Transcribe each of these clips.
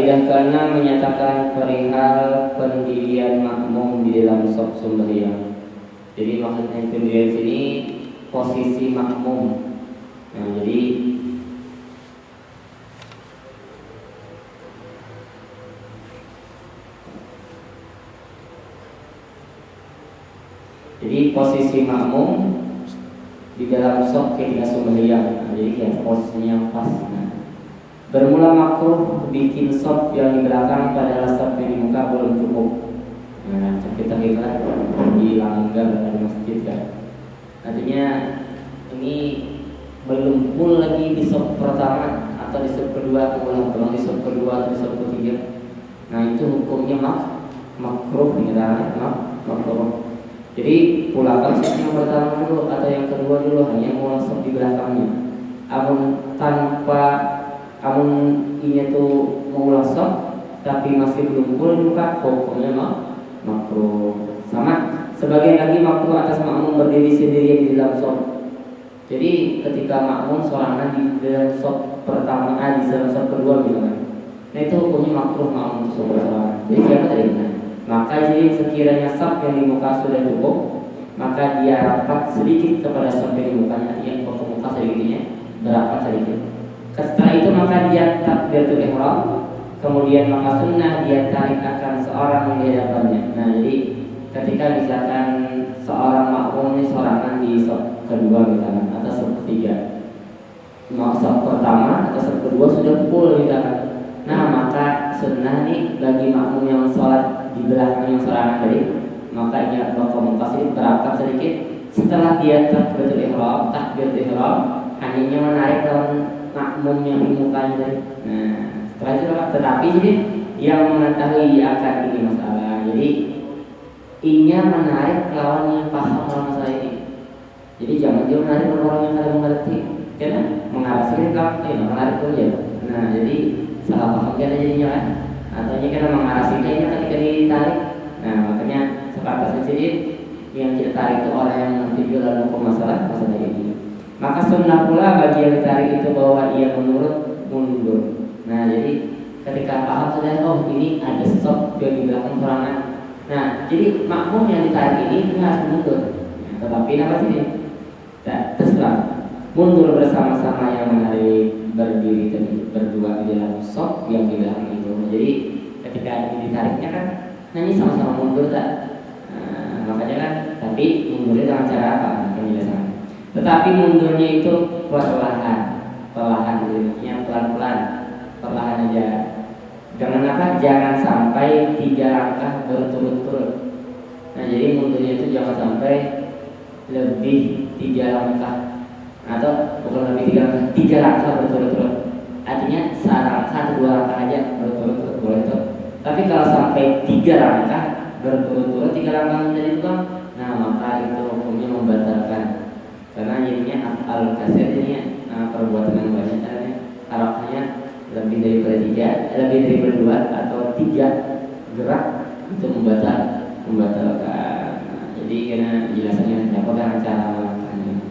Kaidah ke-6 menyatakan perihal pendirian makmum di dalam shaf sembahyang. Jadi maksudnya pendirian sini posisi makmum. Nah, jadi posisi makmum di dalam shaf ketika sembahyang. Nah, jadi ya posisinya yang pas. Nah, bermula makruh bikin shaf yang di belakang padahal shaf yang di muka belum cukup. Nah, kita lihat di langgar di masjid kan. Artinya ini belum full lagi di shaf pertama atau di shaf kedua, belum di shaf kedua atau di shaf ketiga. Nah, itu hukumnya makruh makruh. Jadi pulakan shaf yang pertama dulu atau yang kedua dulu, hanya mulai shaf di belakangnya. Amun ini tuh mau shaf tapi masih belum full muka, hukumnya makruh. Sama sebagian lagi makruh atas makmum berdiri sendiri di dalam shaf. Jadi ketika makmum sorangan di dalam shaf pertama, di dalam shaf kedua misalnya, nah itu hukumnya makruh makmum sorangan. Jadi siapa tadi? Maka jadi sekiranya shaf yang di muka sudah cukup, maka dia rapat sedikit kepada shaf yang di mukanya, yang ke muka sedikitnya berapat sedikit. Setelah itu maka dia takbiratul ihram, kemudian maka sunnah dia tarik akan seorang yang di hadapannya. Nah, jadi ketika misalkan seorang makmum ini sorangan di shaf kedua misalkan atau shaf ketiga, shaf pertama atau shaf kedua sudah full misalkan. Nah, maka sunnah nih bagi makmum yang sholat di belakang yang sorangan tadi, maka ia bakal sedikit berapat sedikit. Setelah dia takbiratul ihram, hanya menarik lawan makmum yang di mukanya tadi. Nah, setelah itu tetapi jadi yang mengetahui akan ini masalah. Jadi inya menarik lawan yang paham masalah ini. Jadi jangan dia menarik orang yang kada mengerti, karena mengarahkan menarik itu ya. Nah, jadi salah paham kan jadinya kan, atau karena mengarahkan kayaknya ketika ditarik. Nah, makanya sepakat sedikit yang kita tarik itu orang yang mengerti dalam masalah ini. Maka sunnah pula bagi yang ditarik itu bahwa ia mundur. Nah, jadi ketika paham sudah, oh ini ada shaf yang di belakang sorangan. Nah, jadi makmum yang ditarik ini harus mundur. Nah, tetapi apa sih? Nah, terserah mundur bersama-sama yang menarik berdiri berdua di dalam shaf yang di belakang itu. Jadi ketika ini ditariknya kan, nah ini sama-sama mundur tak? Nah, makanya kan, tapi mundurnya dengan cara apa? Penjelasan. Tetapi mundurnya itu perlahan, yang pelan-pelan, perlahan aja. Jangan jangan sampai 3 langkah berturut-turut. Nah, jadi mundurnya itu jangan sampai lebih 3 langkah, atau bukan lebih 3 langkah berturut-turut. Artinya 1-2 langkah aja berturut-turut boleh itu. Tapi kalau sampai 3 langkah berturut-turut, 3 langkah dari itu, nah maka itu hukumnya membatalkan. Karena jadinya af'al kasir, jadinya perbuatan yang banyak, arahnya lebih daripada 2 atau 3 gerak itu membatalkan. Nah, jadi karena jelasannya dengan cara melakukannya.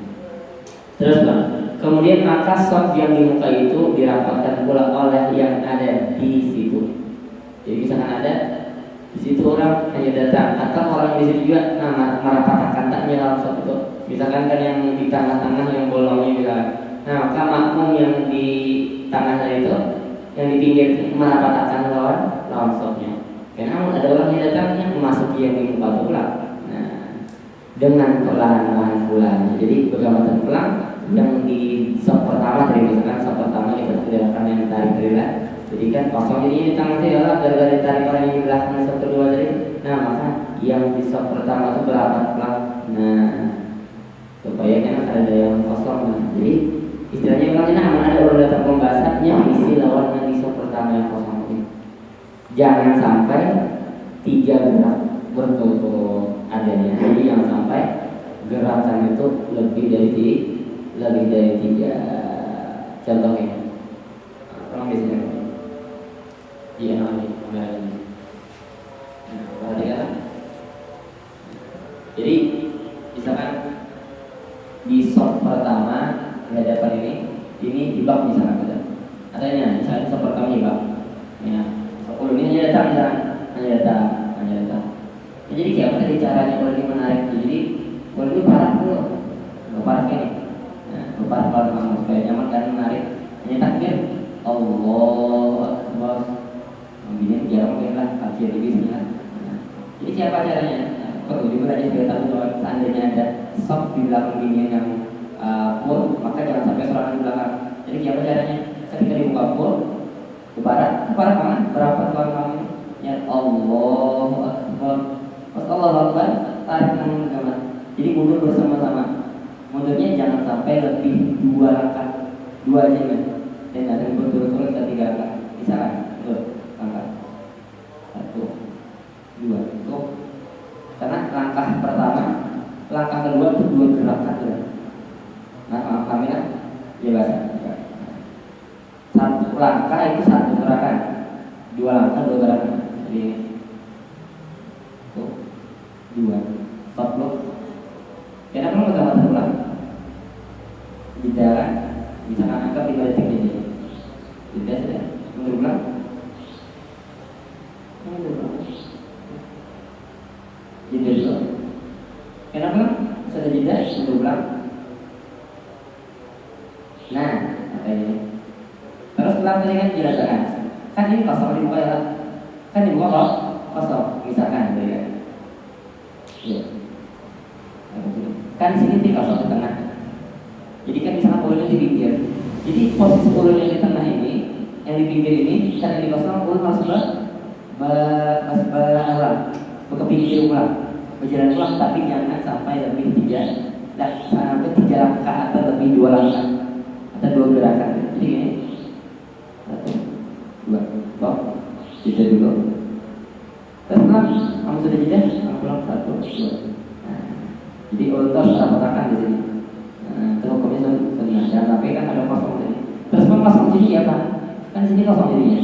Terus bang, kemudian maka shaf yang di muka itu dirapatkan pula oleh yang ada di situ. Jadi misalkan ada di situ orang hanya datang, atau orang di situ juga merapatkan taknya dalam shaf itu. Misalkan kan yang di tengah-tengah yang bolongnya juga. Nah, maka makmum yang di tengah itu, yang di pinggir merapatkan lawan shafnya. Karena ada orang yang datang yang memasuki yang di muka itu pula. Nah, dengan perlahan-lahan pula. Jadi bergamatan pelan yang di shaf pertama tadi, misalkan shaf pertama kita gerakan yang tarik terilah. Jadi kan kosong, jadi di tengah itu adalah gara-gara ditarik orang yang di belakang shaf kedua tadi. Nah, maka yang di shaf pertama itu berapat pelan. Nah, supaya kan ada yang kosong. Nah, jadi istilahnya kalau ada orang datang pembahasannya isi lawan yang di shaf pertama yang kosong ini. Jangan sampai 3 gerak berturut-turut adanya. Jadi jangan sampai gerakan itu lebih dari 3. Contohnya, orang di sini. Iya, ini. Nah, perhatikan. Jadi misalkan di shaf pertama di hadapan ini di bak misalkan, adanya misalnya shaf pertama di bak. Ya, datang misalkan, hanya datang. Nah, jadi kayak tadi caranya boleh menarik itu. Jadi boleh itu parah dulu, parah ini. Nah, parah kalau kamu supaya nyaman kan menarik. Hanya takbir, Allahu Akbar. Begini jarang mungkin lah kaki di sini. Jadi siapa caranya? Perlu juga aja kita tahu bahwa seandainya ada sok di belakang gini yang full, maka jangan sampai sholat di belakang. Jadi siapa caranya? Ketika dibuka full, ke barat mana? Berapa tuan kamu? Ya Allahu Akbar. Pas Allahu Akbar, tarik tangan. Jadi mundur bersama-sama. Mundurnya jangan sampai lebih 2 langkah, 2 aja kan? Dan ada berturut-turut ke 3 langkah. Misalkan, langkah 1, 2, itu. Karena langkah pertama, langkah kedua itu 2 gerakan ya. Nah, kami kan bebas. 1 langkah itu 1 gerakan, 2 langkah 2 gerakan. Jadi itu 2. Stop dulu. Kenapa lo nggak masuk ulang? Jeda kan? Misalkan angka 5 detik ini. Jeda sudah. Mundur ulang. Jeda dulu. Kenapa? Sudah jeda, mundur ulang. Nah, kayak ini. Terus ulang tadi kan dirasakan. Kan ini kosong dibuka ya, kan dibuka kok kosong. Misalkan, ya. Iya. Kan di sini di kosong di tengah. Jadi kan misalkan bolanya di pinggir. Jadi posisi bolanya di tengah ini, yang di pinggir ini, karena di kosong boleh harus ke pinggir ulang, berjalan ulang, tapi jangan sampai lebih 3 langkah atau lebih 2 langkah atau 2 gerakan. Jadi gini, 1, 2, stop, jeda dulu. Terus pulang, kamu sudah jeda, kamu pulang 1, 2. Jadi ultos ratakan di sini. Itu hukumnya sunnah. Jangan sampai kan ada kosong tadi. Terus kosong sini ya kan? Kan di sini kosong jadinya.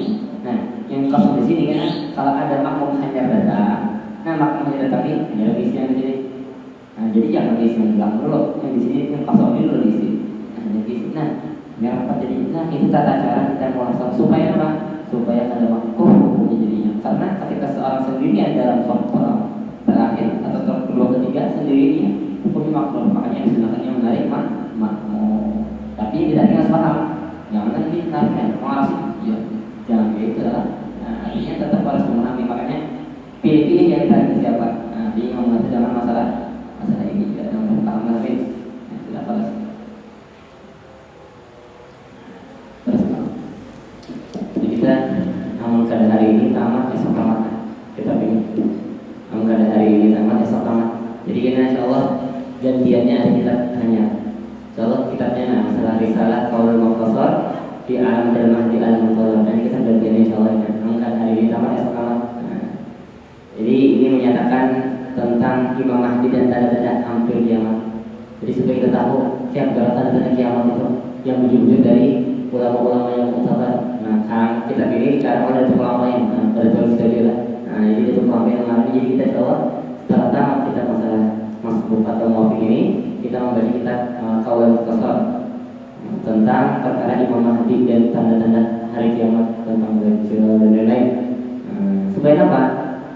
Nah, yang kosong di sini kan kalau ada makmum hanya datang. Nah, makmum hanya datang ini ada isi yang di sini. Nah, jadi jangan diisi yang belakang dulu. Yang di sini yang kosong ini dulu diisi. Nah, yang diisi. Nah, biar apa jadi? Nah, itu tata cara kita muasal supaya apa? Supaya ada makmum jadinya. Karena ketika seorang sendirian dalam sholat terakhir atau kedua ketiga sendirinya hukumnya makmum, makanya disunahkannya menarik makmum. Tapi tidak dengan paham, jangan nanti nariknya mengarasi, ya jangan gitu lah. Nah, artinya tetap harus memahami, makanya pilih-pilih yang ditarik siapa. Nah, dia mengerti dalam masalah ini, tidak dalam paham tapi tidak harus. Terus, jadi kita namun pada hari ini tamat esok tamat kita pilih. Namun pada hari ini tamat esok tamat. Jadi kita insya Allah gantiannya ada kitab hanya. Insya Allah kitabnya masalah risalah Qaulul Mukhtasar di alam dalmah di alam mukhtasar. Dan kita gantiannya insya Allah ya. Namun pada hari ini tamat esok tamat. Nah, jadi ini menyatakan tentang Imam Mahdi dan tanda-tanda hampir kiamat. Jadi supaya kita tahu siapa tanda-tanda kiamat itu yang wujud dari ulama-ulama yang mukhtasar. Nah, kita pilih cara oleh ulama yang betul kita. Nah, jadi itu ulama yang lain. Jadi kita insya Allah setelah tamat kita masalah masbuk atau muafiq ini, kita membaca kitab Qaulul Mukhtasar tentang perkara Imam Mahdi dan tanda-tanda hari kiamat, tentang Dajjal dan lain-lain. Supaya apa?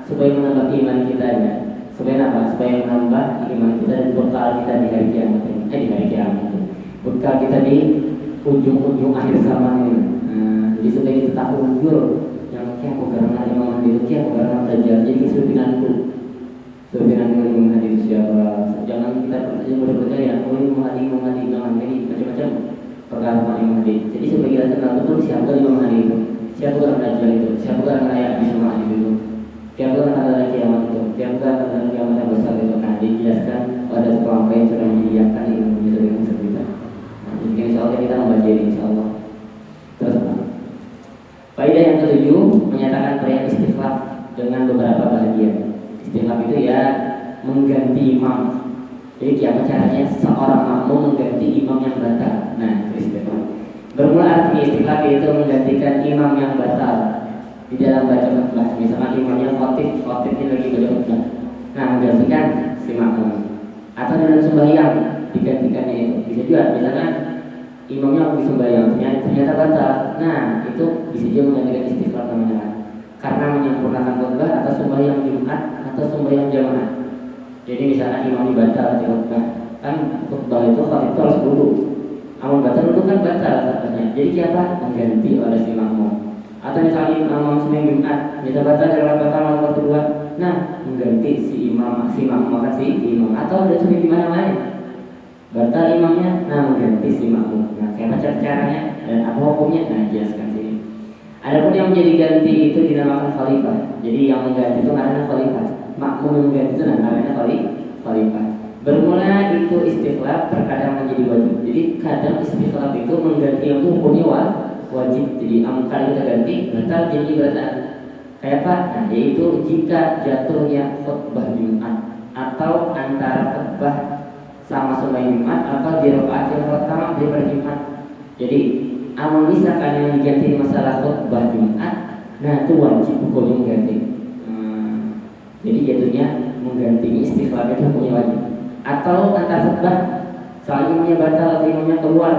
Supaya menambah iman kita ya. Supaya apa? Supaya menambah iman kita dan bekal kita di hari kiamat ini. Di hari kiamat. Bekal kita di ujung-ujung akhir zaman ini. Jadi supaya kita tahu betul yang kia karena Imam Mahdi itu kia karena Dajjal. Jadi kesulpinanku dengan Imam Mahdi itu siapa? Jangan kita percaya Imam Mahdi macam-macam perkara Imam Mahdi. Jadi supaya kita kenal betul siapa Imam Mahdi itu, siapa orang Dajjal itu, siapa orang layak di Imam Mahdi itu, siapa orang ada kiamat itu, siapa ada kiamat yang besar itu. Nah, dijelaskan pada kelompok yang sudah menyediakan ilmu itu dengan seperti. Jadi insya Allah kita membaca ini insya Allah. Terus faedah yang ketujuh menyatakan perayaan istikhlaf dengan beberapa bahagian. Istikhlaf itu ya mengganti imam. Jadi gimana caranya seorang makmum mengganti imam yang batal. Nah, istikhlaf. Bermula arti istikhlaf itu menggantikan imam yang batal di dalam baca khutbah. Misalkan imamnya khotibnya lagi baca khutbah. Nah, menggantikan si makmum. Atau dalam sembahyang digantikannya itu. Bisa juga misalkan imamnya lagi sembahyang ternyata batal. Nah, itu bisa juga menggantikan istikhlaf namanya. karena menyempurnakan khutbah atau sembahyang Jumat atau sembahyang jamaah. Jadi misalnya imam batal di khutbah, kan khutbah itu kalau itu harus duduk. Amun batal duduk kan batal khutbahnya. Jadi siapa? Mengganti oleh si makmum. Atau misalnya imam sembahyang Jumat, bisa batal dari rakaat pertama atau kedua. Nah, mengganti si makmum akan si imam atau ada sembahyang di mana lain. Batal imamnya, nah mengganti si makmum. Nah, kayak macam caranya dan apa hukumnya? Nah, jelaskan sini. Adapun yang menjadi ganti itu dinamakan khalifah. Jadi yang mengganti itu namanya khalifah. Makmum yang mengganti itu namanya khalifah. Bermula itu istikhlaf terkadang menjadi wajib. Jadi kadang istikhlaf itu mengganti yang hukumnya wajib. Jadi kalau kita ganti batal jadi batal. Kayak apa? Nah, yaitu jika jatuhnya khutbah Jumat atau antara khutbah sama sembahyang Jumat atau di rakaat yang pertama daripada Jumat. Jadi amal misalkan yang diganti masalah khutbah Jumat, nah itu wajib hukumnya mengganti. Jadi jatuhnya mengganti istikhlaf itu hukumnya wajib. Atau antar khutbah soal imamnya batal atau imamnya keluar,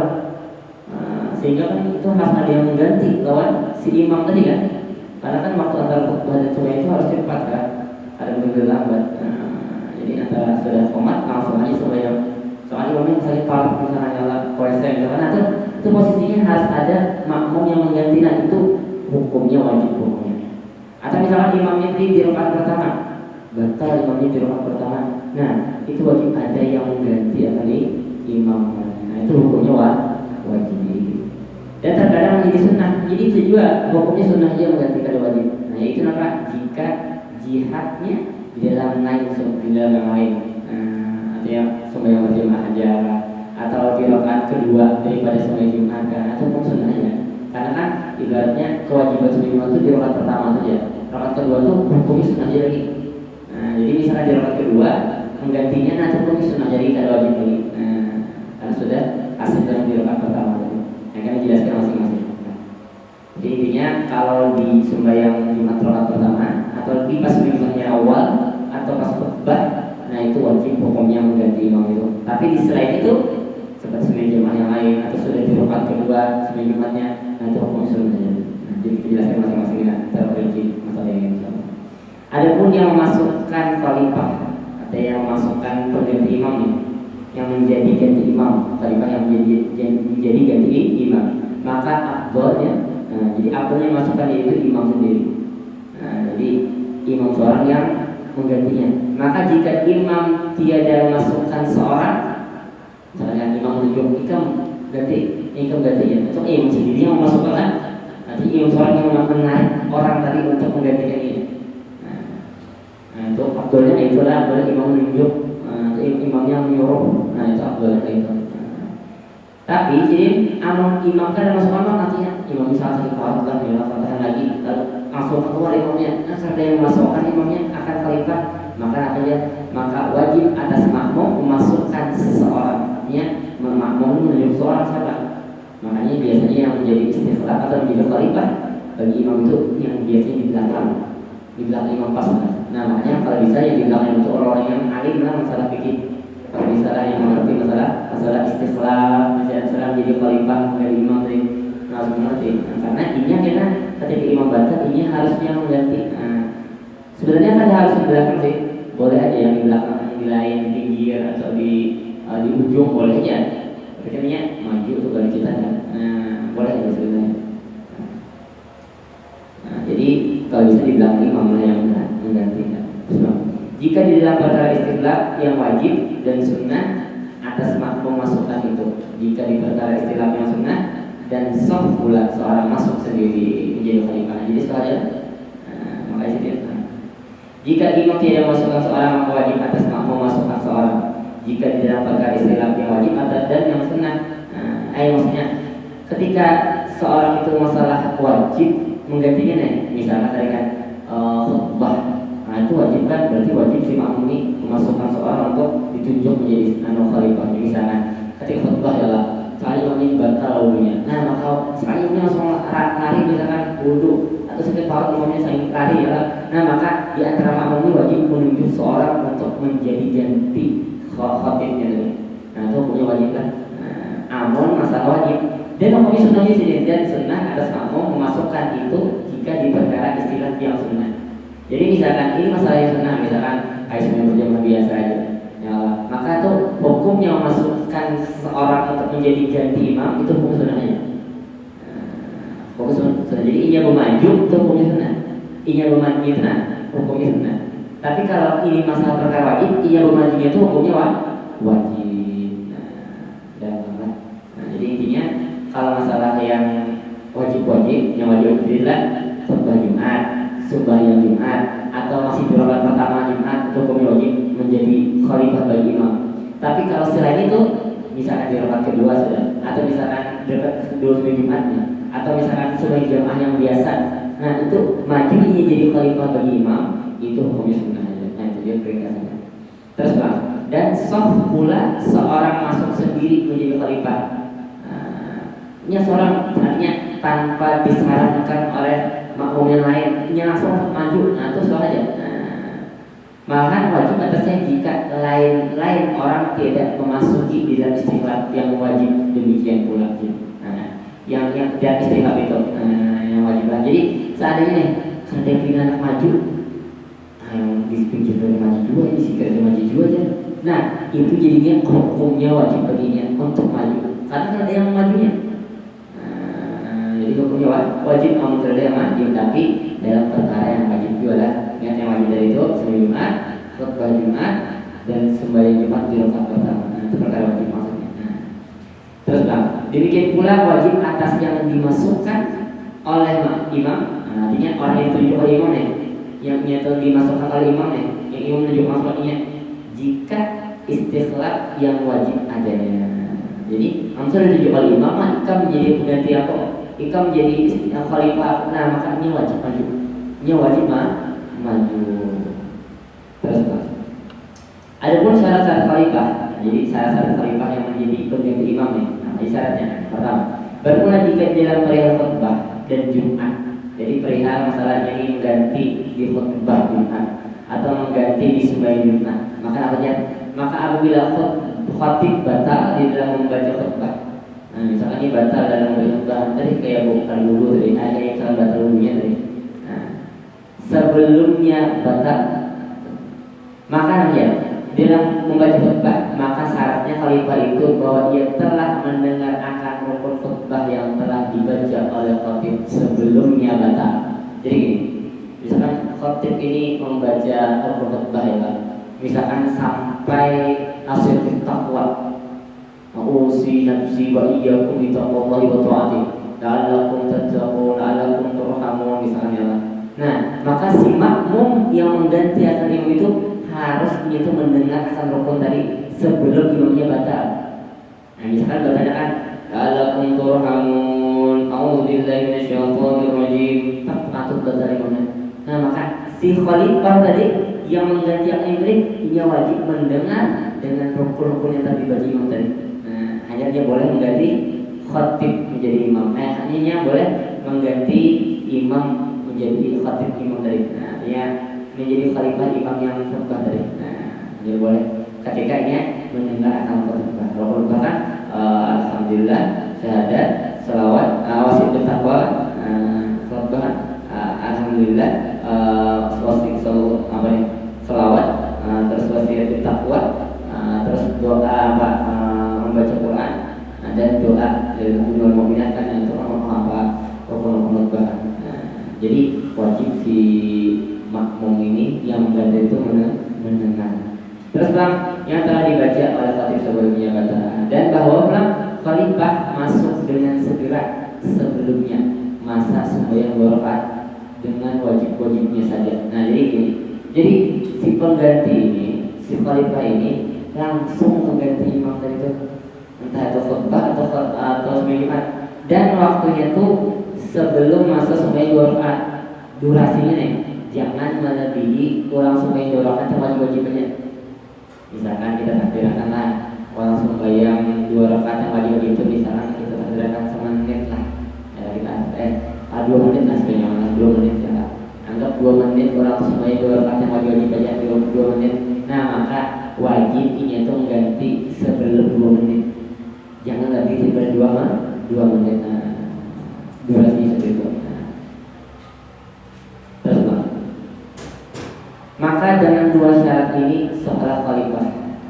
sehingga kan itu harus ada yang mengganti lawan si imam tadi kan. Karena kan waktu antara khutbah dan semua itu harus cepat kan, ada yang lambat. Jadi antara sudah komat langsung aja sembahyang. Soalnya imamnya misalnya parah misalnya nyala kolesterol karena itu posisinya harus ada makmum yang mengganti. Nah itu hukumnya wajib hukumnya. Atau misalnya imamnya di rakaat pertama batal imamnya di rakaat pertama, nah itu wajib ada yang mengganti kali imam. Nah itu hukumnya wajib. Dan terkadang menjadi sunnah. Jadi bisa juga hukumnya sunnah dia menggantikan wajib. Nah itu apa? Jika jihadnya di dalam lain di dalam yang lain, artinya sembahyang berjamaah aja atau di rakaat kedua daripada sembahyang Jumat kan, atau pun sunnahnya. Karena kan ibaratnya kewajiban sembahyang Jumat itu di rakaat pertama saja. Rakaat kedua itu hukumnya sunnah aja lagi. Nah, jadi misalnya di rakaat kedua menggantinya, nah itu hukumnya sunnah jadi kada wajib lagi. Karena sudah hasil dalam di rakaat pertama tadi. Yang kami jelaskan masing-masing. Jadi intinya kalau di sembahyang Jumat rakaat pertama atau di pas sembahyangnya awal atau pas khutbah, nah itu wajib hukumnya mengganti imam itu. Tapi di selain itu seperti sembahyang jamaah yang lain atau sudah di rakaat kedua sembahyang Jumatnya, nah itu hukumnya sunnah. Nah, jadi dijelaskan masing-masing ya, terperinci masalah yang ini. Adapun yang memasukkan khalifah atau yang memasukkan pengganti imam nih, yang menjadi ganti imam, khalifah yang menjadi ganti imam, maka afdhalnya, jadi afdhalnya masukkan yaitu imam sendiri. Jadi imam seorang yang menggantinya. Maka jika imam tiada memasukkan seorang, misalnya imam menunjuk ikam ganti ya, itu imam sendiri yang memasukkan. Nanti imam seorang yang menarik orang tadi untuk menggantikan ini. Nah itu afdhalnya itulah boleh imam menunjuk, imamnya menyuruh. Nah itu afdhalnya itu. Tapi jadi imam kan ada masuk nantinya imam misalnya sakit khalifah ya katakan lagi langsung keluar imamnya. Nah ada yang memasukkan imamnya akan khalifah, maka akhirnya maka wajib atas makmum memasukkan seseorang. Ya makmum menunjuk seorang siapa? Makanya biasanya yang menjadi istikhlaf atau menjadi khalifah bagi imam itu yang biasanya di belakang imam pas. Nah makanya kalau bisa yang di belakang itu orang yang alim lah masalah fikih. Kalau bisa yang mengerti masalah istikhlaf, masalah menjadi khalifah dari imam dari harus mengerti. Karena ini kita ketika imam batal ini harusnya mengganti. Sebenarnya kan harus di belakang sih, boleh aja yang di belakang, yang di lain, di pinggir atau di ujung boleh aja. Akhirnya maju untuk balik kita kan, boleh aja sebenarnya. Jadi kalau bisa di belakang imam lah yang menggantikan. Jika di dalam perkara istikhlaf yang wajib dan sunnah atas makmum masukkan itu. Jika di perkara istikhlaf yang sunnah dan sah pula seorang masuk sendiri menjadi khalifah. Jadi soalnya makanya dia. Jika imam tidak masukkan seorang maka wajib atas makmum masukkan seorang. Jika di dalam perkara istikhlaf yang wajib dan yang sunnah, maksudnya ketika seorang itu masalah wajib menggantinya nih, misalnya tadi kan khutbah. Nah itu wajib kan, berarti wajib si makmum ini memasukkan seorang untuk ditunjuk menjadi khalifah. Misalnya ketika khutbah adalah sekali imam ini batal wudunya. Nah maka sekali imamnya langsung lari misalkan wudu atau sekali paut imamnya saling lari ya. Nah maka di antara makmum ini wajib menunjuk seorang untuk menjadi ganti khatibnya. Nah itu punya wajib kan. Amun masalah wajib dan hukumnya sunnahnya sendiri dan sunnah atas makmum memasukkan itu jika di perkara istilah yang sunnah. Jadi misalkan ini masalah yang sunnah, misalkan Aisyah berjamaah biasa aja, ya, maka tuh hukumnya memasukkan seorang untuk menjadi ganti imam itu hukum sunnahnya. Hukum sunnah. Jadi ia memaju itu hukumnya sunnah. Ia memaju itu hukumnya sunnah. Tapi kalau ini masalah perkara wajib, ia memajunya itu hukumnya wajib. Nah, jadi intinya kalau masalah yang wajib-wajib, yang wajib adalah khutbah Jumat, sembahyang Jumat, atau masih di rakaat pertama Jumat, itu hukumnya wajib menjadi khalifah bagi imam. Tapi kalau selain itu, misalkan di rakaat kedua sudah, atau misalkan dekat dua Jumatnya, atau misalkan sebagai jamaah yang biasa, nah itu maju ini jadi khalifah bagi imam, itu hukumnya sunnah aja. Nah itu dia peringkatnya. Terus bang, dan sah pula seorang masuk sendiri menjadi khalifah. Ini seorang artinya tanpa disarankan oleh makmum yang lain, ini langsung maju, nah itu sah aja. Malahan wajib atasnya jika lain orang tidak memasuki di dalam istighfar yang wajib, demikian pula. Yang tidak istighfar itu, yang wajib. Jadi seandainya nih, seandainya punya anak maju, yang di pinggir dari maju juga, di sikap dari maju juga aja. Nah itu jadinya hukumnya wajib baginya untuk maju, karena kan ada yang memajunya. Jadi hukumnya wajib namun tidak ada yang maju, tapi dalam perkara yang wajib juga lah. Yang wajib dari itu sembahyang Jumat, khutbah Jumat, dan sembahyang Jumat di rakaat pertama. Nah, itu perkara wajib maksudnya. Terus bang, demikian pula wajib atas yang dimasukkan oleh imam. Artinya orang yang ditunjuk oleh imam nih, yang itu dimasukkan oleh imam nih, yang imam menunjuk maksudnya jika istikhlaf yang wajib adanya. Jadi langsung ditunjuk oleh imam, ikam menjadi pengganti aku, ikam menjadi khalifah. Nah maka ini wajib maju, ini wajib maju. Terus bang, adapun syarat-syarat khalifah. Jadi syarat-syarat khalifah yang menjadi pengganti imam nih. Nah ini syaratnya. Pertama, bermula jika dalam perihal khutbah dan Jumat. Jadi perihal masalah ini mengganti di khutbah Jumat atau mengganti di sembahyang Jumat. Maka apa aja? Maka apabila khatib batal di dalam membaca khutbah. Nah, misalkan ini batal dalam membaca khutbah tadi kayak bukan dulu tadi, ada yang salah batal dulunya tadi. Nah, sebelumnya batal, maka ya dalam membaca khutbah, maka syaratnya khalifah itu bahwa ia telah mendengar akan rukun khutbah yang telah dibaca oleh khatib sebelumnya batal. Jadi gini, misalkan khatib ini membaca rukun khutbah ya Pak, misalkan sampai asyir taqwa, usi nafsi wa iyyakum bittaqwallahi wa ta'ati la'allakum tattaqun la'allakum turhamun misalnya lah. Nah, maka si makmum yang mengganti akan imam itu harus itu mendengar akan rukun tadi sebelum imamnya batal. Nah, misalkan bertanya kan la'allakum turhamun a'udzubillahi minasyaitonir rajim, patut batal imamnya. Nah, maka si khalifah tadi yang mengganti akan imam ini wajib mendengar dengan rukun-rukun yang tadi dibaca imam tadi. Hanya dia boleh mengganti khatib menjadi imam. Hanya boleh mengganti imam menjadi khatib imam tadi. Nah, dia menjadi khalifah imam yang khutbah tadi. Nah, dia boleh ketika ini mendengar akan khutbah. Kalau khutbah kan alhamdulillah, syahadat, selawat, wasit bertakwa, khutbah, alhamdulillah, wasit selawat, terus wasit bertakwa, terus doa membaca Quran, dan doa dari Nabi Muhammad kan itu rukun khutbah. Jadi wajib si makmum ini yang mengganti itu mendengar. Terus bang, yang telah dibaca oleh khatib sebelumnya kata, dan bahwa bang khalifah masuk dengan segera sebelumnya masa sembahyang dua rakaat dengan wajib-wajibnya saja. Nah jadi gini, jadi si pengganti ini, si khalifah ini langsung mengganti imam tadi itu, entah itu khutbah atau sembahyang, dan waktunya tuh sebelum masa sembahyang dua rakaat. Durasinya nih jangan melebihi orang sembahyang dua rakaat yang wajib-wajibnya. Misalkan kita takbirkanlah orang sembahyang dua rakaat yang wajib itu, misalkan kita takbirkan semenit lah, ya kita 2 menit lah sebenarnya, 2 menit ya. Anggap 2 menit orang sembahyang dua rakaat yang wajib aja 2 menit. Nah maka wajib ini itu mengganti sebelum 2 menit, jangan lebih daripada 2 menit. Nah, durasinya seperti itu. ini setelah khalifah.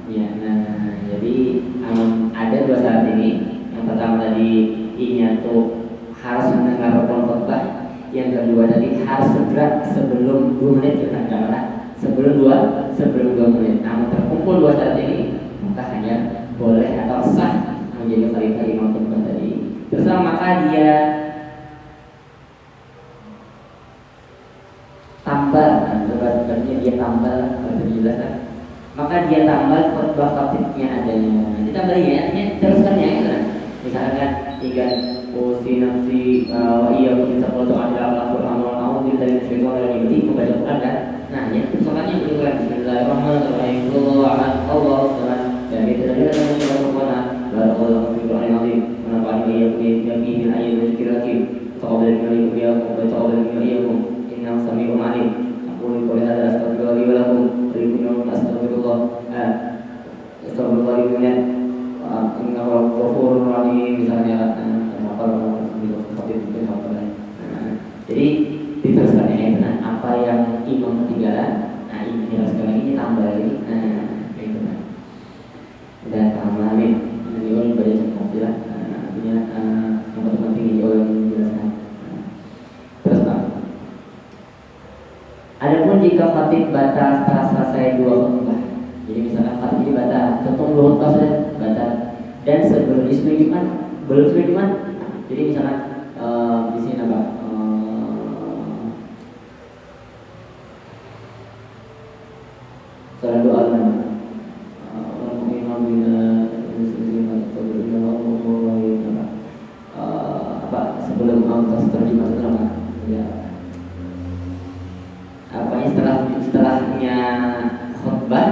Ya, nah, jadi ada dua syarat ini. Yang pertama tadi inya tuh harus mendengar khutbah. Yang kedua tadi harus segera sebelum 2 menit kita bicara. Sebelum 2 menit. Namun terkumpul dua syarat ini, maka hanya boleh atau sah menjadi khalifah imam khutbah tadi. Terus maka dia tambal, sebenarnya dia tambal lebih jelas kan? Maka dia tambal khutbah khatibnya adanya. Nanti tambahin ya, artinya teruskan ya itu kan. Misalkan tiga usi nafsi wa iya kita foto ada Al-Qur'an wa a'udzu billahi minasyaitonir rajim membaca Quran kan. Nah, ya terusannya berulang bismillahirrahmanirrahim. Allah salat dan itu dari Al-Qur'an barakallahu fi Qur'anil azim wa nafa'ani iyyakum bil ayati wa dzikril hakim. Taqabbal minni wa iyyakum wa taqabbal minni wa iyyakum innahu samii'un 'alim. Aqulu qawli hadza astaghfirullahi wa lakum wa lakum astaghfirullah. Astagfirullahaladzim innahu ghafurur rahim misalnya jadi diteruskan ya nah, apa yang imam ketinggalan nah ini diteruskan lagi tambah lagi nah itu nah udah paham lagi nanti orang baca seperti lah artinya yang penting ini orang menjelaskan terus Pak. Adapun jika khatib batal setelah selesai 2 khutbah. Jadi misalkan khatib ini batal, contoh 2 khutbah saja batal. Dan sebelum ismi Jumat, belum ismi Jumat. Jadi misalkan di sini apa? Salah doa kan. Apa sebelum autos terjemah itu apa? Ya. Setelahnya khutbah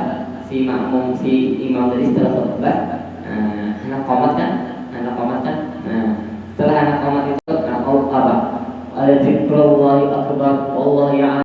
si makmum si imam tadi setelah khutbah anak komat kan nah setelah anak komat itu apa ada zikrullahi akbar Allah ya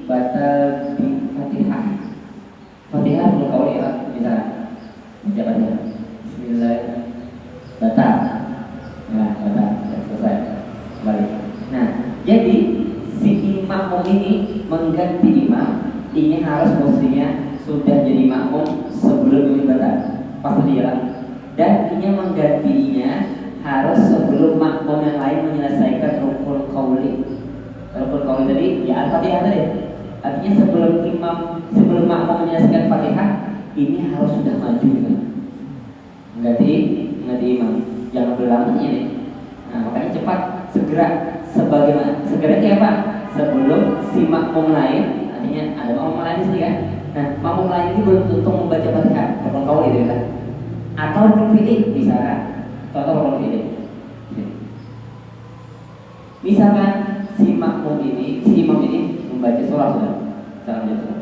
batal di Fatihah. Fatihah belum kau lihat misalnya baca Bismillah batal. Nah, batal selesai kembali. Nah, jadi si makmum ini mengganti imam, ini harus posisinya sudah jadi makmum sebelum imam batal. Pasti dia. Dan ini menggantinya harus sebelum makmum yang lain menyelesaikan rukun qauli. Rukun qauli tadi ya Al-Fatihah tadi. Artinya sebelum makmum menyelesaikan Fatihah, ini harus sudah maju kan. Mengganti imam. Jangan berlama ini. Nah, makanya cepat segera itu apa? Sebelum si makmum lain, artinya ada makmum lain di sini kan. Nah, makmum lain ini belum tentu membaca Fatihah, rukun qauli itu kan. Atau rukun fi'li misalkan. Contoh rukun fi'li. Misalkan si imam ini membaca surah sudah. Cara membaca.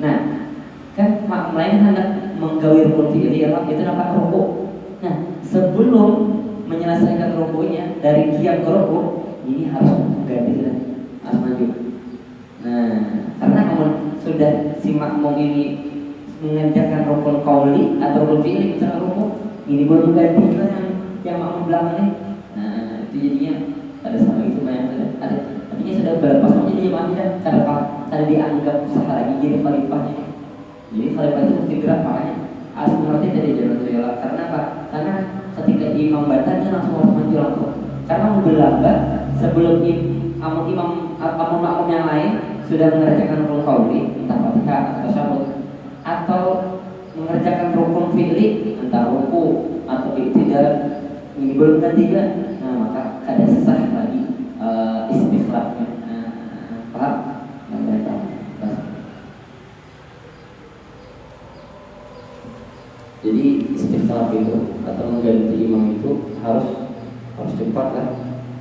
Nah, kan makmum lain hendak menggawi rukun fi'li itu nampak rukuk. Nah, sebelum menyelesaikan rukuknya dari qiyam ke rukuk, ini harus ganti dan harus maju. Nah, karena kamu sudah si makmum ini mengerjakan rukun qauli atau rukun fi'li misalnya rukuk, ini belum ganti yang makmum belakangnya. Nah, itu jadinya ada sama itu banyak ada. Artinya sudah berlepas makmum jadi jemaah tidak karena dianggap sah lagi jadi khalifahnya. Jadi khalifah itu mesti gerak makanya harus mengerti dari jalan rela. Karena apa? Karena ketika imam batal dia langsung harus maju langsung. Karena berlambat sebelum makmum yang lain sudah mengerjakan rukun qauli entah Fatihah atau tasyahud atau mengerjakan rukun fi'li entah ruku atau i'tidal ini belum ganti kan. Nah, maka ada sah lagi istikhlafnya. Paham? Jadi istikhlaf itu atau mengganti imam itu harus cepat kan,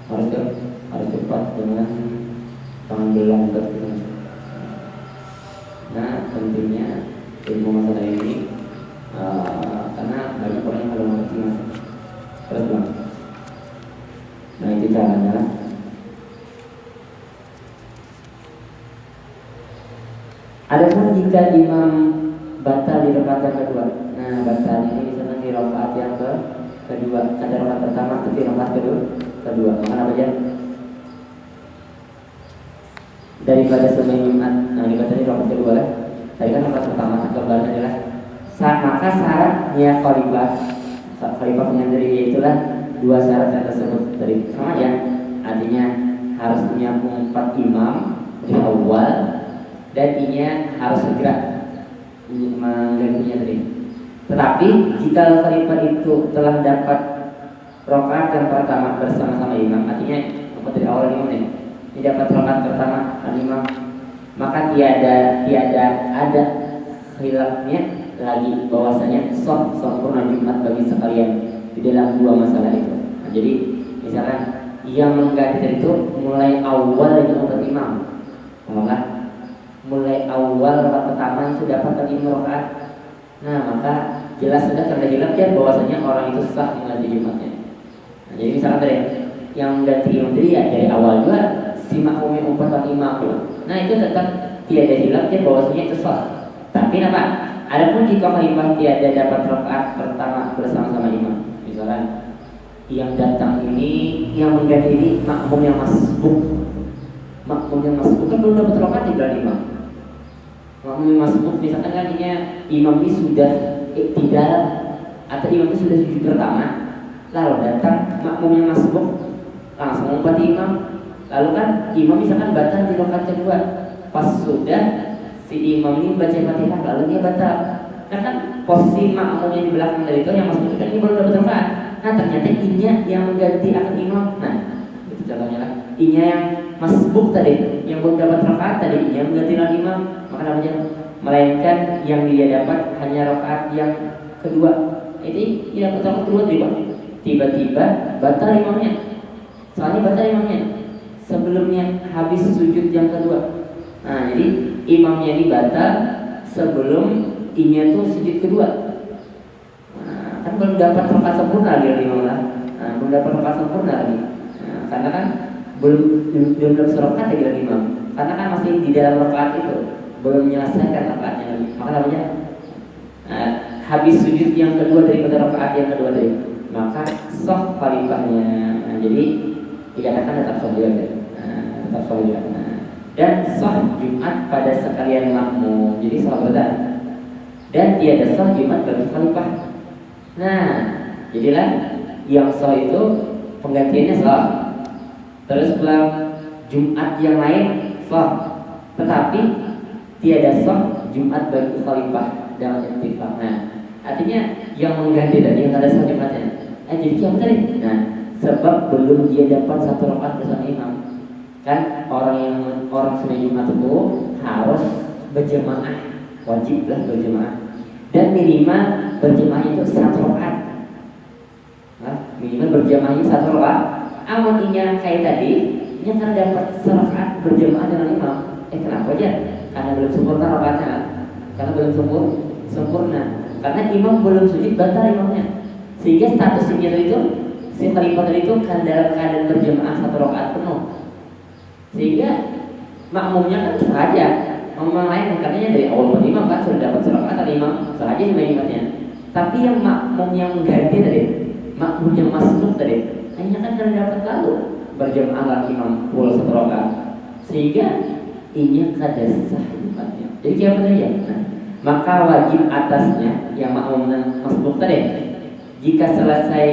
harus cepat dengan tangan berlambat gitu. Nah, tentunya ilmu masalah ini karena banyak orang yang belum mengerti terus bang. Nah, itu caranya. Adapun jika imam batal di rakaat yang kedua, nah batal ini misalnya di rakaat yang kedua, ada rakaat pertama tapi rakaat kedua, maka apa aja? Daripada sembahyang Jumat, nah dibaca di rakaat kedua lah. Tadi kan rakaat pertama gambarnya adalah maka syaratnya khalifah penyendiri itulah dua syarat yang tersebut tadi sama ya. Artinya harus punya 4 imam di awal dan inya harus segera menggantinya tadi. Tetapi jika khalifah itu telah dapat rakaat yang pertama bersama-sama imam, artinya dari awal imam nih, dia dapat rakaat pertama imam, maka tiada ada khilafnya lagi bahwasanya sempurna Jumat bagi sekalian di dalam dua masalah itu. Nah, jadi misalkan yang mengganti itu mulai awal dengan umat imam, maka mulai awal rakaat pertama itu dapat 5 rakaat. Nah, maka jelas sudah terlihat ya bahwasanya orang itu sah mengganti Jumatnya. Nah, jadi misalkan tadi yang ganti imam tadi ya dari awal juga si makmumnya umpatan imam. Nah, itu tetap tiada hilaf ya bahwasanya itu sah. Tapi apa? Adapun jika khalifah tiada dapat rakaat pertama bersama-sama imam, misalkan yang datang ini yang mengganti ini makmum yang masbuk kan belum dapat rakaat di belakang imam. Makmum yang masbuk misalkan tadinya imam ini sudah iktidal atau imam ini sudah sujud pertama, lalu datang makmum yang masbuk langsung umpati imam, lalu kan imam misalkan batal di rakaat kedua, pas sudah si imam ini baca Fatihah lalu dia batal. Nah kan posisi makmum yang di belakang dari itu yang masbuk kan ini belum dapat rakaat. Nah ternyata inya yang mengganti akan imam. Nah itu contohnya lah, inya yang masbuk tadi yang belum dapat rakaat tadi inya mengganti imam, maka namanya melainkan yang dia dapat hanya rakaat yang kedua. Jadi yang pertama kedua tiba-tiba batal imamnya. Soalnya batal imamnya sebelumnya habis sujud yang kedua. Nah jadi imamnya ini batal sebelum inya tuh sujud kedua. Nah, kan belum dapat rakaat sempurna lagi imam lah. Belum dapat rakaat sempurna lagi. Karena kan belum dapat rakaat lagi imam. Karena kan masih di dalam rakaat itu, belum menyelesaikan rakaatnya lagi. Maka namanya habis sujud yang kedua daripada rakaat yang kedua tadi, maka sah khalifahnya. Jadi dikatakan tetap sah juga, tetap sah juga. Dan sah Jumat pada sekalian makmum. Jadi sah berbeda. Dan tiada sah Jumat bagi khalifah. Nah, jadilah yang sah itu penggantiannya sah. Terus pulang Jumat yang lain sah, tetapi tiada sah Jumat bagi khalifah dalam ittifaq. Nah, artinya yang mengganti tadi yang ada sah Jumatnya. Jadi apa tadi? Nah, sebab belum dia dapat satu rakaat bersama imam. Kan orang sunnah Jumat itu harus berjamaah, wajiblah berjamaah. Dan minimal berjamaah itu satu rakaat. Minimal berjamaahnya satu rakaat. Amun inya kayak tadi, inya kan dapat serakaat berjamaah dengan imam. Kenapa aja? Karena belum sempurna rakaatnya. Karena belum sempurna. Karena imam belum sujud, batal imamnya. Sehingga statusnya itu si khalifah tadi itu kan dalam keadaan berjamaah satu rakaat penuh. Sehingga makmumnya kan saja. Makmum lain katanya dari awal imam kan sudah dapat serakaat dari imam, saja imamnya. Tapi yang makmum yang mengganti tadi, makmum yang masuk tadi, hanya kan sudah dapat lalu berjamaah lagi imam full satu rakaat. Sehingga ini kada sah Jumatnya. Jadi apa tadi ya? Nah, maka wajib atasnya yang makmum dan masbuk tadi, jika selesai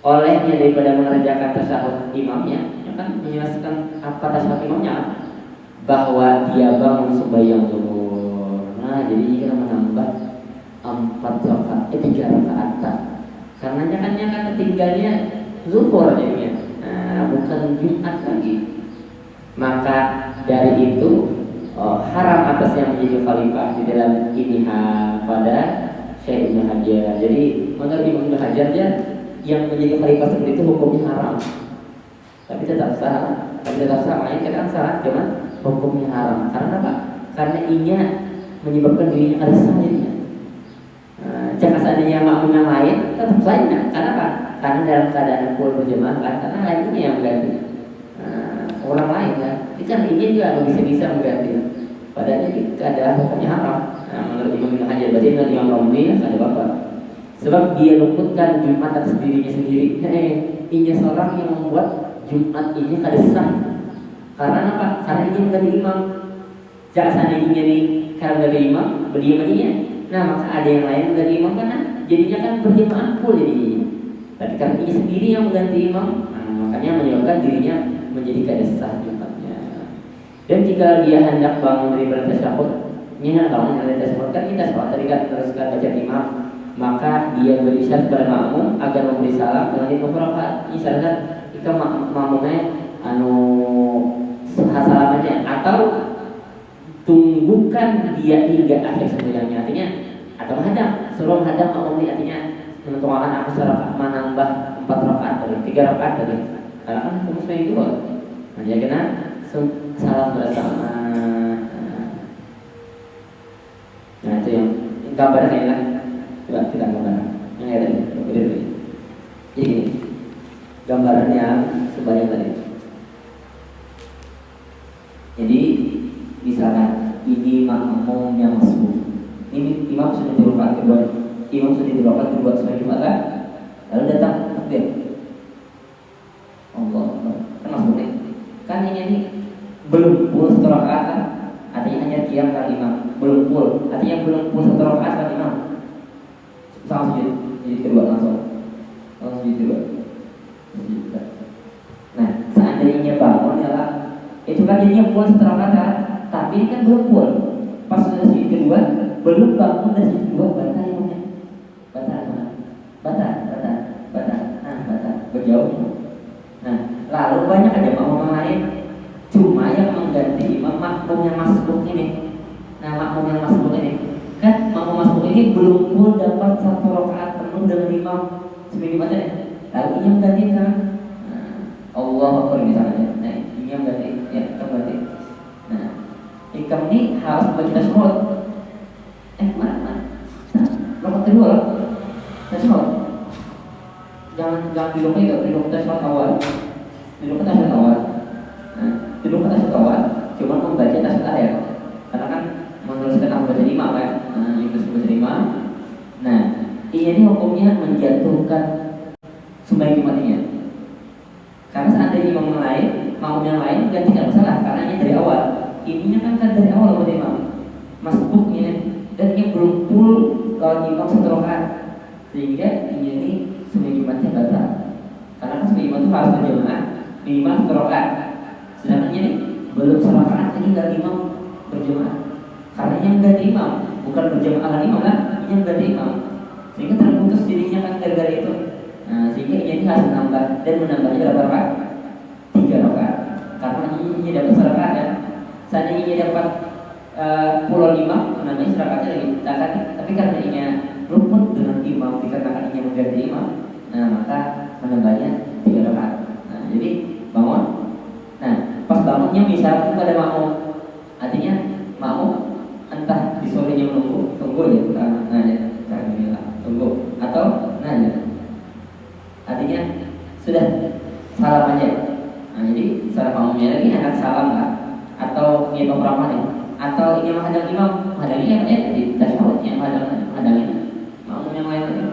olehnya daripada mengerjakan tasyahud imamnya, ya kan menyelesaikan apa tasyahud imamnya, bahwa dia bangun sembahyang zuhur. Nah, jadi kita menambah 3 rakaat. Karenanya kan yang ketinggalnya zuhur jadinya. Bukan Jumat lagi. Maka dari itu haram atas yang menjadi khalifah di dalam ini pada Syekh Ibnu Hajar. Jadi menurut Ibnu Hajar yang menjadi khalifah seperti itu hukumnya haram. Tapi tetap sah, makanya kita sah, cuman hukumnya haram. Karena apa? Karena inya menyebabkan dirinya ada sah jadinya. Jika seandainya makmum yang lain tetap saja. Karena apa? Karena dalam keadaan full berjamaah kan, karena lainnya yang mengganti. Orang lain kan, ini kan ini juga bisa mengganti. Padahal ini keadaan hukumnya haram. Menurut Imam Ibnu Hajar, berarti menurut Imam Romli ada apa? Sebab dia luputkan Jumat atas dirinya sendiri. Ini seorang yang membuat Jumat ini kada sah. Karena apa? Karena ini mengganti imam. Jangan seandainya ini karena mengganti imam, berdiam aja. Nah, maka ada yang lain mengganti imam karena jadinya kan berjamaah full jadinya. Tapi karena ini sendiri yang mengganti imam, makanya menyebabkan dirinya menjadi kada sah Jumatnya. Dan jika dia hendak bangun dari tasyahud, ini hendak bangun dari tasyahud kan kita sholat tadi kan teruskan baca imam, maka dia berisyarat kepada makmum agar memberi salam dengan 5 rakaat. Misalkan jika makmumnya salam aja atau tunggukan dia hingga akhir sembahyangnya, artinya atau hadam suruh hadam makmum, artinya menentukan aku secara menambah 4 rakaat dari 3 rakaat tadi. Karena kan hukum sembahyang juga. Nah, dia kena salam bersama. Nah, itu yang gambarnya lah. Coba kita gambar. Yang ada ini. Jadi gini. Gambarannya sebanyak tadi. Jadi misalkan ini makmum yang masuk. Ini imam sudah di rakaat kedua. Imam sudah di rakaat kedua sebagai Jumat kan? Lalu datang takbir. Allah, kan masuk nih. Kan ini belum full 1 rakaat kan? Artinya hanya diam kali imam. Belum full. Artinya belum full 1 rakaat kali imam. Langsung jadi kedua langsung jadi kedua. Nah, seandainya bangun ya lah, itu kan jadinya full 1 rakaat, tapi ini kan belum full. Pas sudah sujud kedua, belum bangun dan sujud kedua, batal imamnya. Batal. Berjauh. Nah, lalu banyak aja makmum lain, cuma yang mengganti imam makmum yang masbuk ini. Nah, makmum yang masbuk ini, kan makmum masbuk ini belum full dapat 1 rakaat penuh dengan imam sebelum baca ya. Lalu ini yang ganti kan? Allah Akbar misalnya. Nah, ini yang ganti, ya, ganti. Nah, ikam ini harus baca tasyahud. Mana? Nah, rakaat kedua lah. Tasyahud. duduknya itu duduk tasyahud awal. Duduk tasyahud awal. Nah, duduk tasyahud awal cuma membaca tasyahud akhir. Karena kan meneruskan baca imam kan. Nah, yang disebut imam. Nah, ini hukumnya menjatuhkan sembahyang imamnya. Karena seandainya imam yang lain, makmum yang lain kan tidak masalah karena ini dari awal. Ininya kan dari awal buat imam. Masbuk ini dan ini belum full lawan imam satu rakaat. Sehingga ini sembahyang imamnya batal. Karena kan sembahyang imam itu harus berjamaah minimal satu rakaat. Sedangkan ini belum serakaat ini dari imam berjamaah. Karena yang ganti imam bukan berjamaah dengan imam kan, yang ganti imam. Sehingga terputus dirinya kan gara-gara itu. Nah, sehingga ini harus menambah dan menambahnya berapa rakaat? 3 rakaat. Karena ini dapat serakaat ya. Seandainya ini dapat pulau 5, namanya serakatnya lagi takkan. Tapi karena ini luput dengan imam dikarenakan ini mengganti imam, nah maka menambahnya 3 rakaat. Nah, jadi bangun. Nah, pas bangunnya misalnya pada makmum, artinya makmum entah di sorenya tunggu ya, nah ya, tunggu atau nah ya. Artinya sudah salam aja. Nah, jadi salam makmumnya lagi anak salam lah, atau imam ramah ya, atau ini menghadang imam, menghadangnya ya di tasyahudnya menghadangnya makmum yang lain tadi.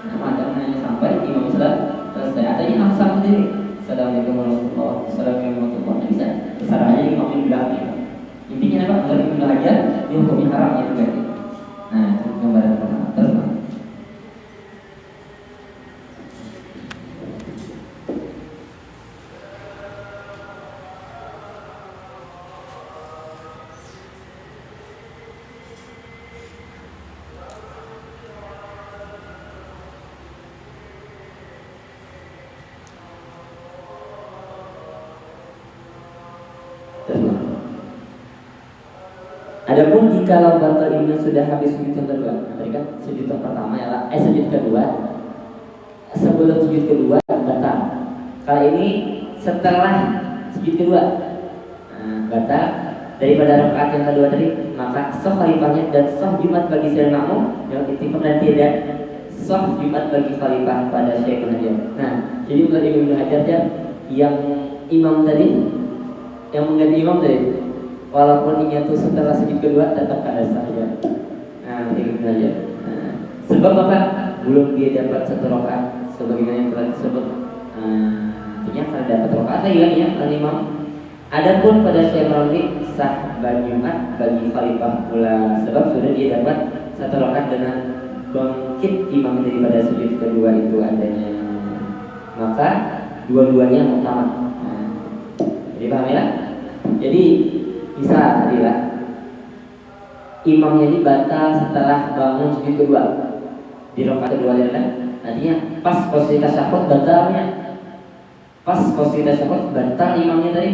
Nah, menghadangnya sampai imam sudah selesai. Atau ini langsung sendiri. Assalamualaikum warahmatullahi wabarakatuh. Bisa terserah aja imam yang belakang. Intinya apa? Agar imam belajar di hukumnya haram ya berarti. Nah, itu gambaran pertama. Terus adapun jika batal imam sudah habis sujud yang kedua, tadi kan sujud yang pertama ya, sujud kedua, sebelum sujud kedua batal. Kali ini setelah sujud kedua, batal daripada rakaat yang kedua tadi, maka sah khalifahnya dan sah jumat bagi saudara makmum yang ittifaq dan tidak sah jumat bagi khalifah pada Syekh Hajar. Nah, jadi menurut Ibnu Hajar yang imam tadi, yang mengganti imam tadi, walaupun ini tuh setelah sujud kedua tetap ada saja. Nah, Ibnu Hajar. Nah, sebab apa? Belum dia dapat satu rakaat sebagaimana yang telah disebut. Artinya kalau dapat rakaat lagi kan ya, imam. Adapun pada Syekh Ramli sah Jumat bagi khalifah pula, sebab sudah dia dapat satu rakaat dengan bangkit imam daripada sujud kedua itu adanya. Maka dua-duanya muktamad. Nah, jadi paham ya? Jadi bisa tadi lah, imamnya ini batal setelah bangun sujud kedua di rakaat kedua ya kan? Artinya pas posisi tasyahud batalnya, pas posisi tasyahud batal imamnya tadi.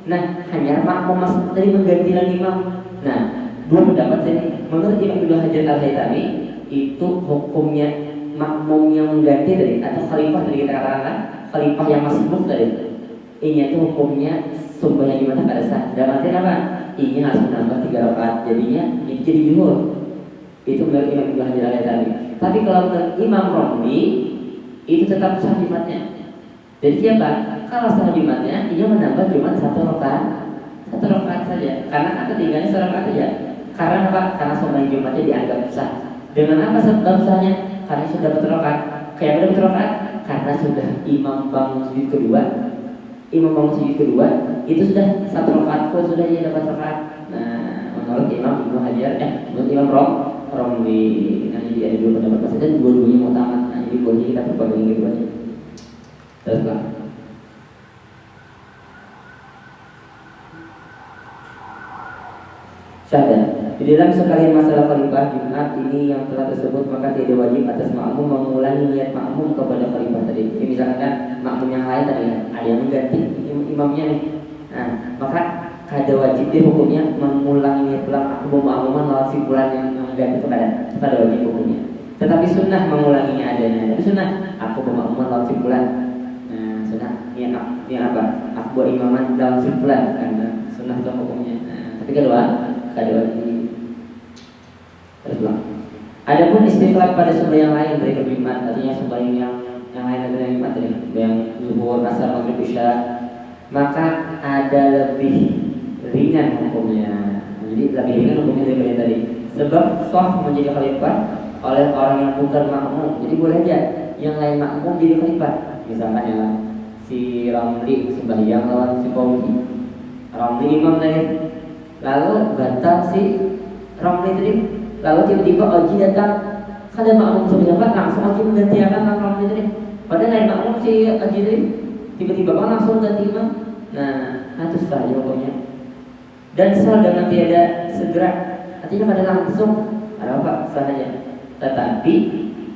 Nah, hanya makmum masuk tadi menggantikan imam. Nah, dua pendapat sini. Menurut Ibnu Hajar Al-Haytami itu hukumnya makmum yang mengganti tadi atau khalifah tadi kita katakan khalifah yang masbuk tadi. Ini itu hukumnya sembahyang gimana kada sah. Dalam artian apa? Ini harus menambah 3 rakaat. Jadinya ini jadi zuhur. Itu menurut Imam Ibnu Hajar Al-Haytami. Tapi kalau menurut Imam Romli itu tetap sah jumatnya. Jadi siapa? Kalau sah jumatnya, dia menambah jumat 1 rakaat saja. Karena kan ketiganya 1 rakaat saja. Karena apa? Karena sembahyang jumatnya dianggap sah. Dengan apa sebab sahnya? Karena sudah dapat rakaat. Kayak berapa rakaat? Karena sudah imam bangun sujud kedua. Imam bangun sujud kedua itu sudah 1 rakaat full, sudah dia dapat rakaat. Nah, menurut Imam Ibnu Hajar, menurut Imam Romli, nanti ada 2 pendapat saja, dua-duanya mau tamat. Nah, jadi boleh kita perbandingin gitu aja. Teruslah. Syahdan. Di dalam sekalian masalah khalifah Jumat ini yang telah tersebut, maka tidak wajib atas makmum mengulangi niat makmum kepada khalifah tadi. Jadi misalkan makmum yang lain tadi ada yang mengganti imamnya nih. Nah, maka kada wajib dia hukumnya mengulangi niat pulang aku makmuman lawan si fulan yang mengganti itu kada wajib hukumnya. Tetapi sunnah mengulanginya adanya. Tapi sunnah aku makmuman lawan si fulan. Nah, sunnah niat apa? Aku buat imaman lawan si fulan karena sunnah itu hukumnya. Nah, tapi kedua kada wajib. Adapun istiqlal pada sembahyang lain dari Jumat, artinya sembahyang yang lain itu yang lima tadi, yang zuhur, asar, maghrib, isya, maka ada lebih ringan hukumnya. Jadi lebih ringan hukumnya daripada yang tadi. Sebab sah menjadi khalifah oleh orang yang bukan makmum. Jadi boleh aja yang lain makmum jadi khalifah. Misalkan ya si Ramli sembahyang lawan si Pauli. Ramli imam tadi, lalu batal si Ramli tadi, lalu tiba-tiba Oji datang, kan ada makmum sembahyang langsung Oji menggantikan Ramli tadi. Padahal lain makmum si Oji tadi, tiba-tiba kan langsung ganti imam. Nah, itu saja pokoknya. Dan sah dengan tiada segera, artinya pada langsung ada apa saja. Tetapi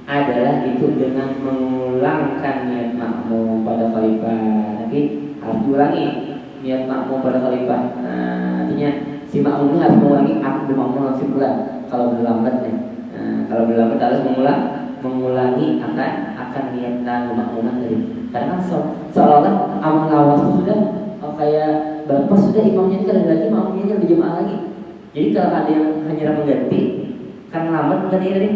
adalah itu dengan mengulangkan niat makmum pada khalifah. Tapi harus diulangi niat makmum pada khalifah. Nah, artinya si makmumnya harus mengulangi akdu makmum harus diulang. Kalau berlambatnya, kalau berlambat harus mengulangi akan niat makmuman tadi. Karena seolah-olah amal lawas itu sudah kayak bapak sudah imamnya ini kadang lagi makmumnya lebih jemaah lagi. Jadi kalau ada yang hanya mengganti karena lambat mengganti tadi,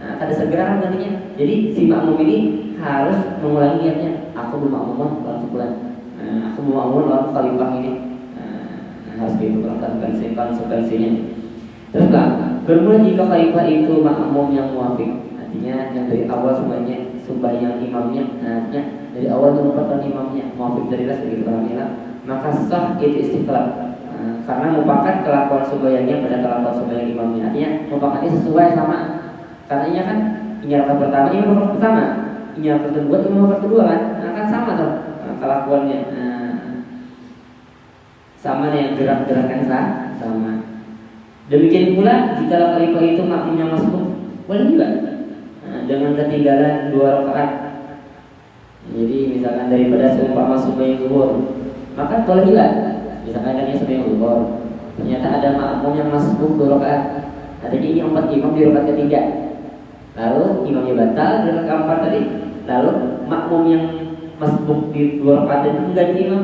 ada segera kan gantinya. Jadi si makmum ini harus mengulangi niatnya. Aku bermakmum lawan sebulan. Aku bermakmum lawan khalifah ini. Harus diperhatikan konsekuensinya. Terus lah, bermula jika khalifah itu makmum yang muafik, artinya yang dari awal semuanya sembahyang imamnya, artinya dari awal merupakan imamnya muafik dari ras begitu orang maka sah itu istiqlal. Karena merupakan kelakuan sembahyangnya pada kelakuan sembahyang imamnya, artinya merupakan sesuai sama. Karena ini kan ini rakaat pertama, ini rakaat pertama, ini rakaat kedua, ini rakaat kedua kan, akan sama tuh kelakuannya. Sama yang gerak-gerakan sama. Demikian pula jika khalifah itu makmumnya masbuk, boleh juga dengan ketinggalan 2 rakaat. Jadi misalkan daripada seumpama sembahyang zuhur, maka boleh juga. Misalkan kan sembahyang zuhur, ternyata ada makmum yang masbuk 2 rakaat. Artinya ini 4 imam di rakaat ketiga. Lalu imamnya batal di rakaat keempat tadi, lalu makmum yang masbuk di 2 rakaat itu mengganti imam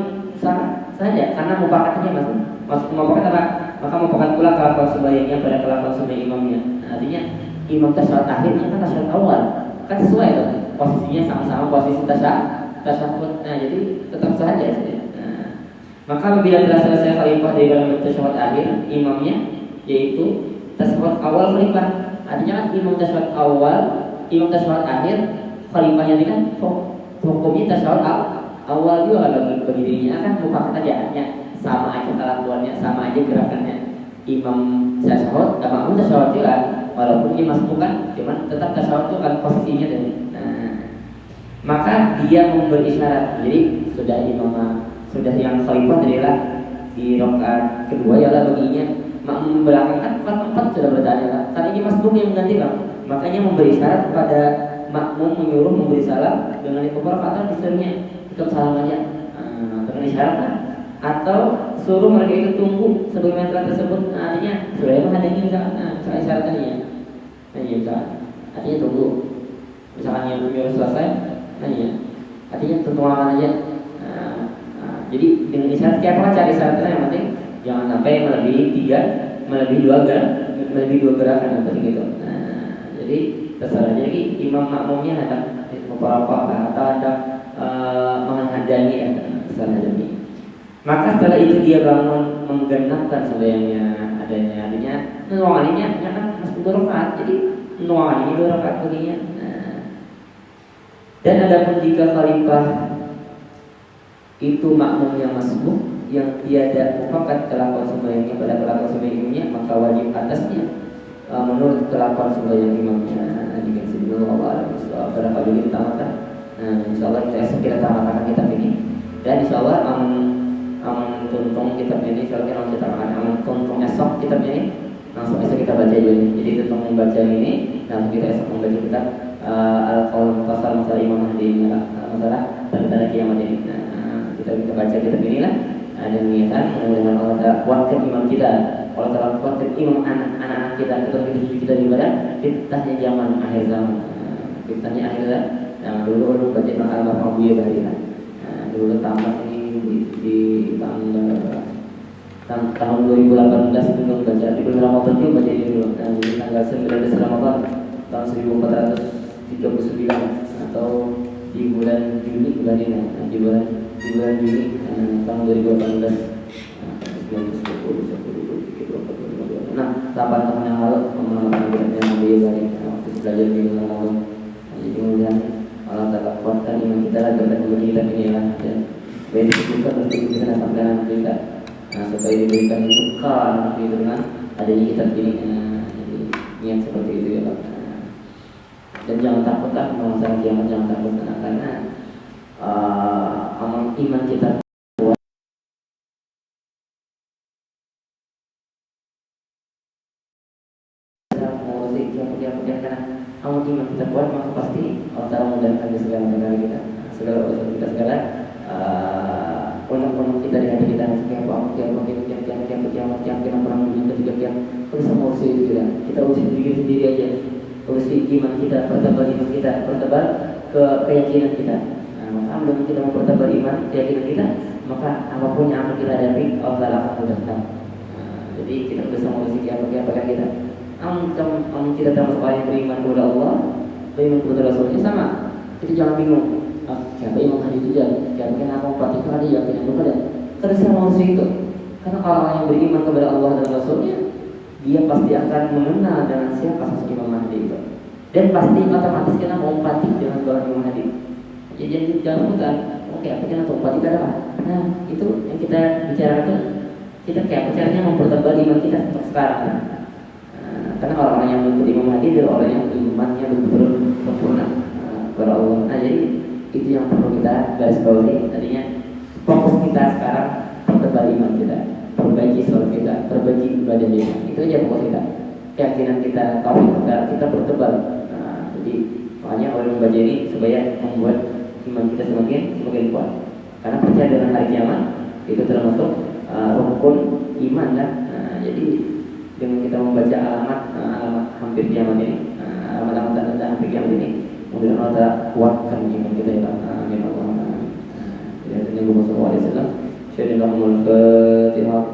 saja karena mupakatnya masuk mupakat apa? Maka mupakat pula kelakuan sembahyangnya pada kelakuan sembahyang imamnya. Artinya imam tasyahud akhirnya kan tasyahud awal kan sesuai tuh posisinya sama-sama posisi tasyahud. Nah jadi tetap saja. Maka apabila telah selesai khalifah dari dalam tasyahud akhir imamnya yaitu tasyahud awal khalifah. Artinya kan imam tasyahud awal, imam tasyahud akhir, khalifahnya ini kan hukumnya tasyahud awal juga bagi dirinya kan mufakat aja, sama aja kelakuannya, sama aja gerakannya. Imam tasyahud, makmum tasyahud juga, walaupun dia masuk kan, cuman tetap tasyahud itu kan posisinya dari. Maka dia memberi isyarat. Jadi sudah yang khalifah adalah di rakaat kedua ialah baginya makmum belakang kan 4 sudah bertanya lah. Karena ini masbuk yang mengganti kan, makanya memberi syarat kepada makmum menyuruh memberi salam dengan ikrar atau disuruhnya tetap salam aja dengan isyarat kan? Atau suruh mereka itu tunggu sebagaimana telah tersebut. Artinya sudah menghadiri misalkan, misalkan isyarat tadi ya. Misalkan artinya tunggu. Misalkan yang menyuruh selesai, artinya tunggu aman aja. Jadi dengan isyarat siapa cari isyaratnya yang penting jangan sampai melebihi dua gerakan yang penting gitu. Jadi terserah. Jadi imam makmumnya ada beberapa atau ada menghadani ya terserah jadi. Maka setelah itu dia bangun menggenapkan sembahyangnya adanya, artinya nuangannya kan masuk 2 rakaat. Jadi nuangannya 2 rakaat begini. Dan adapun jika khalifah itu makmum yang masbuk yang tiada mufakat kelakuan sembahyangnya pada kelakuan sembahyang imamnya, maka wajib atasnya menurut kelakuan sembahyang imamnya. Jika sebelum Allah pada kali ini tamatkan. Insyaallah kita tamatkan kitab ini. Dan insyaallah aman tuntung kitab ini, insyaallah kita tamatkan aman tuntung esok kitab ini. Langsung esok kita baca dulu. Jadi tuntung membaca ini, langsung kita esok membaca kitab Al-Qaul Fasal Masalah Imam Mahdi masalah tanda-tanda kiamat ini. Kita baca kitab inilah ada niatan mudah-mudahan Allah Ta'ala kuatkan imam kita, Allah Ta'ala kuatkan imam anak-anak kita, keturunan kita di badan fitnahnya zaman akhir zaman. Fitnahnya akhir zaman. Jangan dulu baca Al-Baqarah Abu Yahya. Dulu tamat ini di tahun 2018 dulu baca di bulan Ramadan itu baca dulu. Di tanggal 19 Ramadan tahun 1439 atau di bulan Juni bulan ini, di bulan Juni tahun 2018. 8 tahun yang lalu pengalaman yang beliau dari waktu belajar di bulan Ramadan. Jadi kemudian Allah Taala kuatkan iman kita lagi dan kita ini ya, dan supaya disebutkan berarti kita sampai nanti kita, supaya diberikan bekal dengan adanya kitab ini. Jadi niat seperti itu ya Pak. Dan jangan takut lah masalah kiamat, jangan takut karena amal iman kita karena amal iman kita kuat, maka pasti Allah Taala mudahkan segala perkara kita, segala urusan kita, segala unek-unek kita di hati kita, setiap kita perang dunia ketika kita sama urusi itu kita urusi diri sendiri aja, urusi iman kita, pertebal iman kita, pertebal keyakinan kita. Maka dengan kita mempertebal iman, keyakinan kita, maka apapun yang akan kita hadapi Allah Taala akan mudahkan. Jadi kita bersama urusi apa kita. Kamu tidak termasuk orang yang beriman kepada Allah, beriman kepada Rasulnya sama. Jadi jangan bingung. Siapa Imam Mahdi itu jadi? Siapa yang aku praktikkan ada yakin kepada? Terus sama urusi itu. Karena orang yang beriman kepada Allah dan Rasulnya, dia pasti akan mengenal dengan siapa sosok Imam Mahdi itu. Dan pasti otomatis kita mau empati dengan Tuhan Imam Mahdi. Jadi jangan bukan. Oke, apa kita empati ada apa? Nah, itu yang kita bicarakan. Kita kayak caranya mempertebal iman kita sekarang. Karena orang-orang yang mengikuti Imam Mahdi adalah orang yang imannya betul-betul sempurna kepada Allah. Nah, jadi itu yang perlu kita garis bawahi. Tadinya fokus kita sekarang pertebal iman kita, perbaiki sholat kita, perbaiki ibadah kita. Itu aja fokus kita. Keyakinan kita, tauhid kita pertebal. Jadi makanya orang membaca ini supaya membuat iman kita semakin kuat. Karena percaya dengan hari kiamat itu termasuk rukun iman kan. Jadi dengan kita membaca alamat hampir kiamat ini, alamat tanda hampir kiamat ini, mudah-mudahan Allah kuatkan iman kita ya Pak. Amin Allahumma. Jadi Nabi Muhammad SAW syai'ul Fatihah.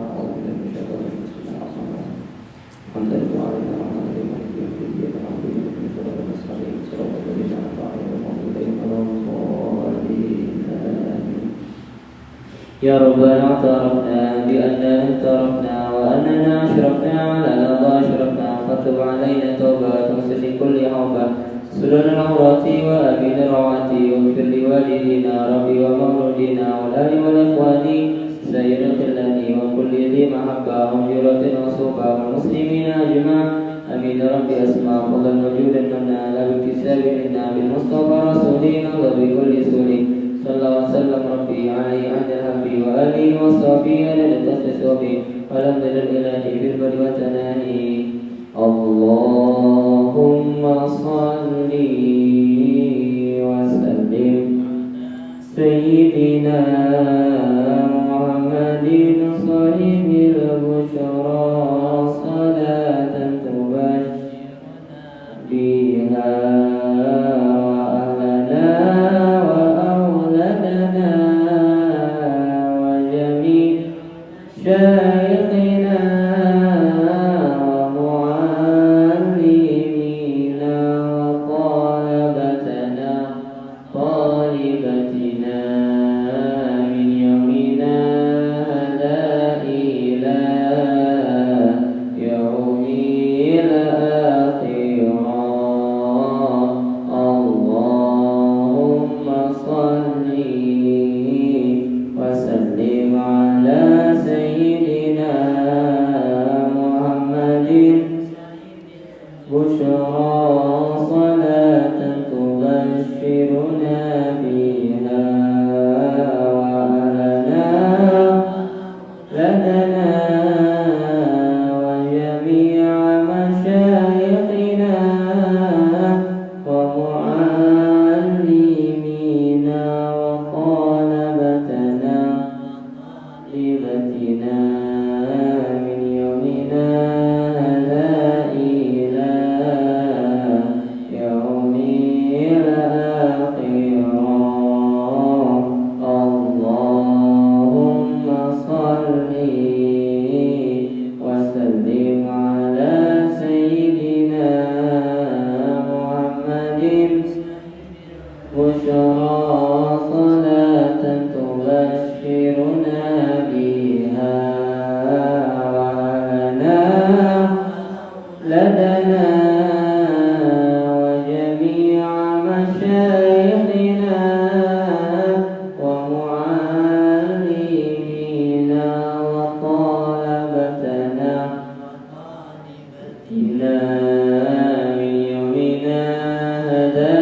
يا ربنا اعترفنا بأننا اعترفنا وأننا أشركنا على الله أشركنا فتب علينا توبة وسل كل حوبة سلل العورات وأمين الروعات واغفر لوالدينا ربي ومولودينا والآل والإخوان سير خلاني وكل ذي محبة وجرة وصوبة والمسلمين أجمع أمين ربي أسماء فضل وجود منا لا باكتساب منا بالمصطفى رسولنا وبكل سوري صلى الله وسلم ربي عليه عند الهبي وآله وصحبه على التصوب ولم يزل إلهي بالبر وتناهي اللهم صل وسلم سيدنا محمد صاحب البشرى صلاة تبشرنا بها شيخنا ومعلمينا وطالبتنا طالبتنا من يومنا هذا إلى يوم الآخرة اللهم صل وسلم على سيدنا محمد بشرى صلاة تبشرنا بها وأهلنا لنا وجميع مشايخنا ومعلمينا وطلبتنا طالبتنا من يومنا هذا إلى يوم الآخرة اللهم صل وسلم على سيدنا محمد بشرى هدينا